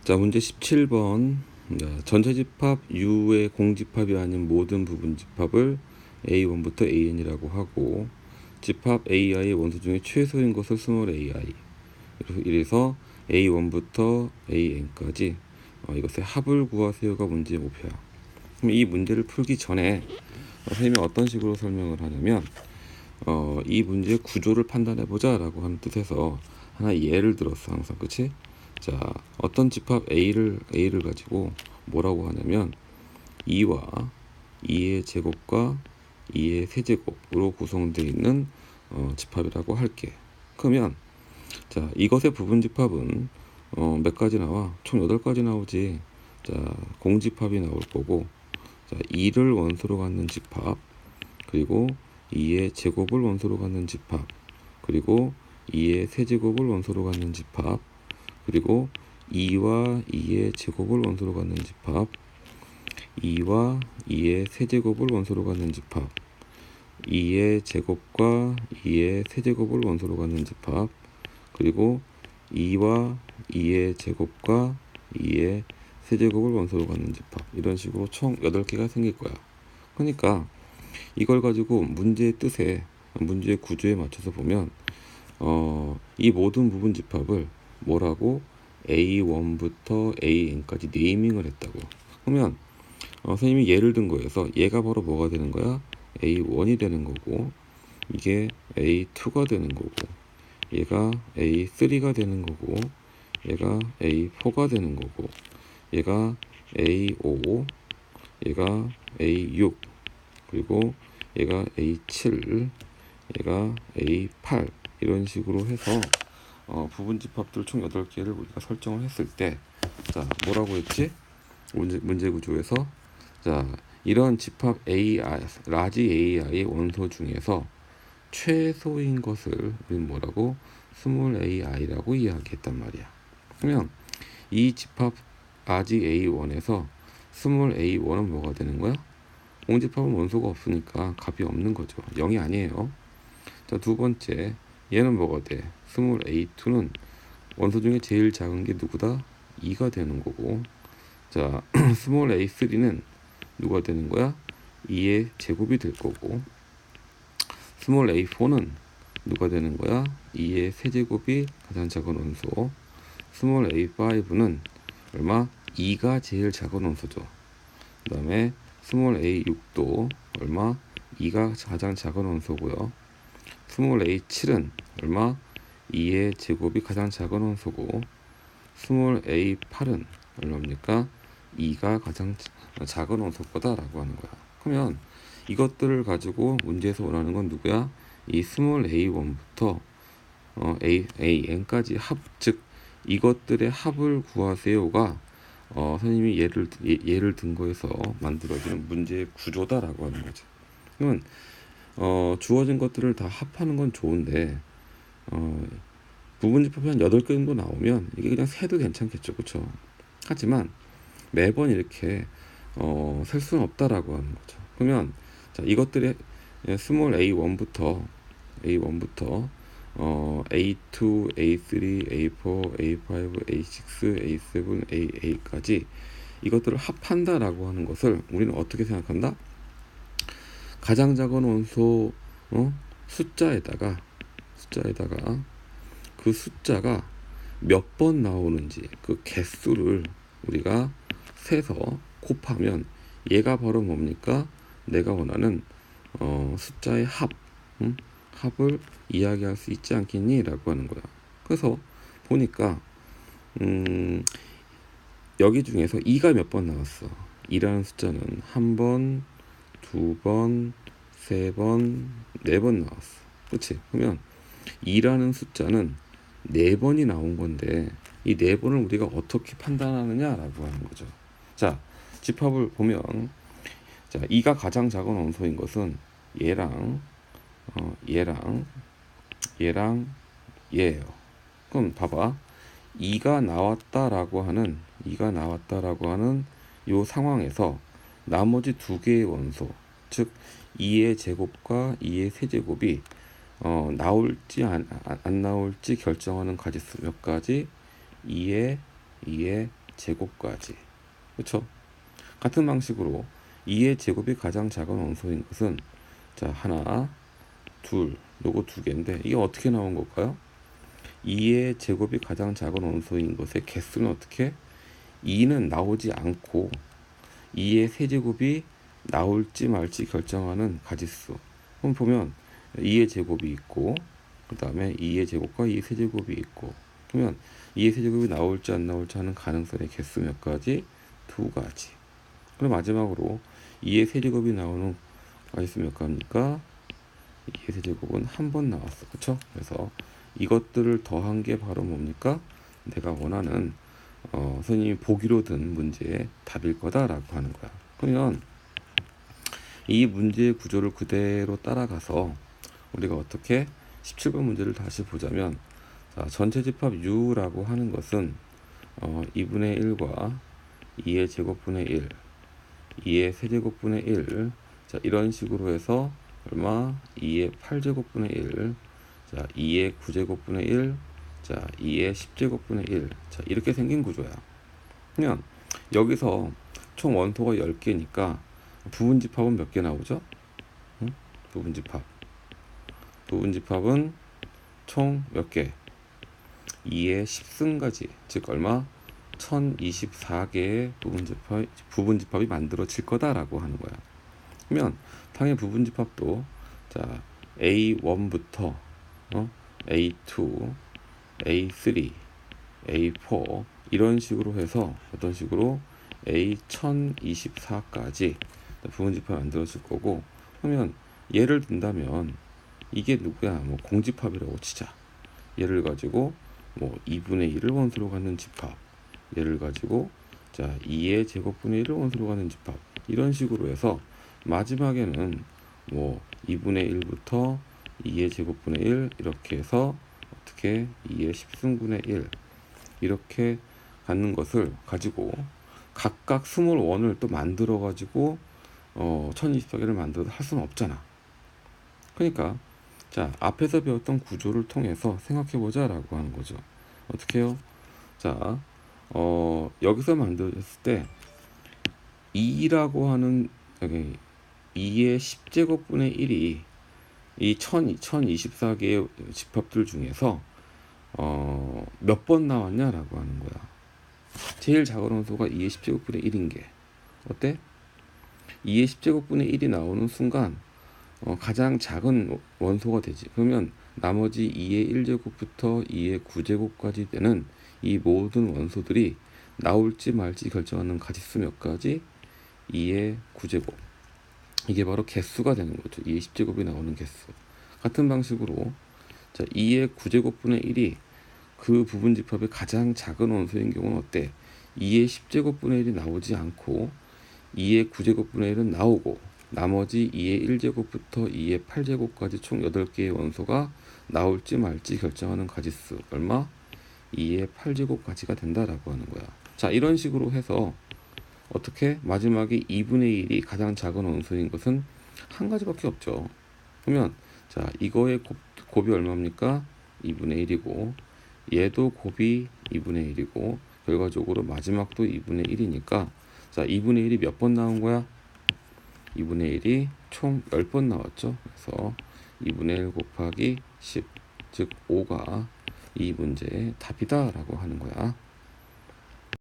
자, 문제 17번. 전체 집합 U의 공집합이 아닌 모든 부분 집합을 A1부터 AN이라고 하고, 집합 AI의 원소 중에 최소인 것을 스몰 AI. 이래서 A1부터 AN까지 이것의 합을 구하세요가 문제의 목표야. 그럼 이 문제를 풀기 전에 선생님이 어떤 식으로 설명을 하냐면, 이 문제의 구조를 판단해보자 라고 하는 뜻에서 하나 예를 들었어, 항상. 그치? 자, 어떤 집합 A를 가지고 뭐라고 하냐면 2와 2의 제곱과 2의 세제곱으로 구성되어 있는 집합이라고 할게. 그러면 자, 이것의 부분 집합은 몇 가지 나와? 총 8가지 나오지. 자, 공집합이 나올 거고, 자, 2를 원소로 갖는 집합, 그리고 2의 제곱을 원소로 갖는 집합, 그리고 2의 세제곱을 원소로 갖는 집합, 그리고 2와 2의 제곱을 원소로 갖는 집합, 2와 2의 세제곱을 원소로 갖는 집합, 2의 제곱과 2의 세제곱을 원소로 갖는 집합, 그리고 2와 2의 제곱과 2의 세제곱을 원소로 갖는 집합. 이런 식으로 총 8개가 생길 거야. 그러니까 이걸 가지고 문제의 뜻에, 문제의 구조에 맞춰서 보면 이 모든 부분 집합을 뭐라고? A1부터 AN까지 네이밍을 했다고. 그러면 선생님이 예를 든 거에서 얘가 바로 뭐가 되는 거야? A1이 되는 거고, 이게 A2가 되는 거고, 얘가 A3가 되는 거고, 얘가 A4가 되는 거고, 얘가 A5, 얘가 A6, 그리고 얘가 A7, 얘가 A8, 이런 식으로 해서 부분 집합들 총 8개를 우리가 설정을 했을 때, 자, 뭐라고 했지? 문제 구조에서, 자, 이런 집합 라지 AI의 원소 중에서 최소인 것을 우리는 뭐라고? 스몰 AI라고 이야기했단 말이야. 그러면 이 집합 라지 A1에서 스몰 A1은 뭐가 되는 거야? 공집합은 원소가 없으니까 값이 없는 거죠. 0이 아니에요. 자, 두 번째, 얘는 뭐가 돼? 스몰 A2는 원소 중에 제일 작은 게 누구다? 2가 되는 거고, 자, 스몰 A3는 누가 되는 거야? 2의 제곱이 될 거고, 스몰 A4는 누가 되는 거야? 2의 세제곱이 가장 작은 원소. 스몰 A5는 얼마? 2가 제일 작은 원소죠. 그 다음에 스몰 A6도 얼마? 2가 가장 작은 원소고요. 스몰 A7은 얼마? 2의 제곱이 가장 작은 원소고, 스몰 A8은 얼마입니까? 2가 가장 작은 원소보다 라고 하는 거야. 그러면 이것들을 가지고 문제에서 원하는 건 누구야? 이 스몰 A1부터 AN까지 합, 즉 이것들의 합을 구하세요가 선생님이 예를 든 거에서 만들어지는 문제의 구조다라고 하는 거죠. 그러면 주어진 것들을 다 합하는 건 좋은데 부분 집합이 한 8개 정도 나오면 이게 그냥 세도 괜찮겠죠. 그렇죠? 하지만 매번 이렇게 셀 수는 없다라고 하는 거죠. 그러면 자, 이것들의 스몰 A1부터 A2, A3, A4, A5, A6, A7, AA8까지 이것들을 합한다라고 하는 것을 우리는 어떻게 생각한다? 가장 작은 원소 숫자에다가 그 숫자가 몇 번 나오는지 그 개수를 우리가 세서 곱하면 얘가 바로 뭡니까? 내가 원하는 숫자의 합을 이야기할 수 있지 않겠니? 라고 하는 거야. 그래서 보니까 여기 중에서 2가 몇 번 나왔어? 2라는 숫자는 1번, 2번, 3번, 4번 나왔어. 그치? 그러면 2라는 숫자는 4번이 나온 건데 이 4번을 우리가 어떻게 판단하느냐라고 하는 거죠. 자, 집합을 보면 자, 2가 가장 작은 원소인 것은 얘랑 얘예요. 그럼 봐봐. 2가 나왔다라고 하는 요 상황에서 나머지 2개의 원소, 즉 2의 제곱과 2의 세제곱이 나올지 안 나올지 결정하는 가지수 몇 가지? 2의 제곱까지. 그쵸? 같은 방식으로 2의 제곱이 가장 작은 원소인 것은 자 하나 둘 요거 두 개인데 이게 어떻게 나온 걸까요? 2의 제곱이 가장 작은 원소인 것의 개수는 어떻게? 2는 나오지 않고 2의 세제곱이 나올지 말지 결정하는 가지수. 그럼 보면 2의 제곱이 있고 그 다음에 2의 제곱과 2의 세제곱이 있고 그러면 2의 세제곱이 나올지 안 나올지 하는 가능성의 개수 몇 가지? 두 가지. 그럼 마지막으로 2의 세제곱이 나오는 가지수 몇 가지입니까? 2의 세제곱은 한 번 나왔어. 그쵸? 그래서 이것들을 더한 게 바로 뭡니까? 내가 원하는 선생님이 보기로 든 문제의 답일 거다라고 하는 거야. 그러면 이 문제의 구조를 그대로 따라가서 우리가 어떻게 17번 문제를 다시 보자면 자, 전체 집합 U라고 하는 것은 2분의 1과 2의 제곱분의 1, 2의 세제곱분의 1, 자, 이런 식으로 해서 얼마? 2의 8제곱분의 1, 자, 2의 9제곱분의 1, 자, 2의 10제곱분의 1, 자, 이렇게 생긴 구조야. 그러면 여기서 총 원소가 10개니까 부분집합은 몇 개 나오죠? 응? 부분집합은 총 몇 개? 2의 10승가지, 즉 얼마? 1024개의 부분집합이 만들어질 거다라고 하는 거야. 그러면 당연히 부분집합도 자 A1부터 A2, A3, A4 이런 식으로 해서 어떤 식으로 A1024까지 부분집합이 만들어질 거고 그러면 예를 든다면 이게 누구야? 뭐 공집합이라고 치자. 얘를 가지고 뭐 2분의 1을 원소로 갖는 집합, 얘를 가지고 자 2의 제곱분의 1을 원소로 갖는 집합 이런 식으로 해서 마지막에는 뭐 2분의 1부터 2의 제곱분의 1 이렇게 해서 어떻게 2의 10승분의 1 이렇게 갖는 것을 가지고 각각 21을 또 만들어 가지고 1024개를 만들어도 할 수는 없잖아. 그러니까 자 앞에서 배웠던 구조를 통해서 생각해보자 라고 하는 거죠. 어떻게 해요? 자 여기서 만들어졌을 때 2라고 하는 여기 2의 10제곱분의 1이 이 1024개의 집합들 중에서 몇 번 나왔냐라고 하는 거야. 제일 작은 원소가 2의 10제곱분의 1인 게 어때? 2의 10제곱분의 1이 나오는 순간 가장 작은 원소가 되지. 그러면 나머지 2의 1제곱부터 2의 9제곱까지 되는 이 모든 원소들이 나올지 말지 결정하는 가지수 몇 가지? 2의 9제곱. 이게 바로 개수가 되는 거죠. 2의 10제곱이 나오는 개수. 같은 방식으로 자 2의 9제곱분의 1이 그 부분집합의 가장 작은 원소인 경우는 어때? 2의 10제곱분의 1이 나오지 않고 2의 9제곱분의 1은 나오고 나머지 2의 1제곱부터 2의 8제곱까지 총 8개의 원소가 나올지 말지 결정하는 가지수 얼마? 2의 8제곱까지가 된다라고 하는 거야. 자 이런 식으로 해서 어떻게 마지막에 2분의 1이 가장 작은 원소인 것은 한 가지밖에 없죠. 그러면 자 이거의 곱이 얼마입니까? 2분의 1이고 얘도 곱이 2분의 1이고 결과적으로 마지막도 2분의 1이니까 자 2분의 1이 몇 번 나온 거야? 2분의 1이 총 10번 나왔죠. 그래서 2분의 1 곱하기 10, 즉 5가 이 문제의 답이다 라고 하는 거야.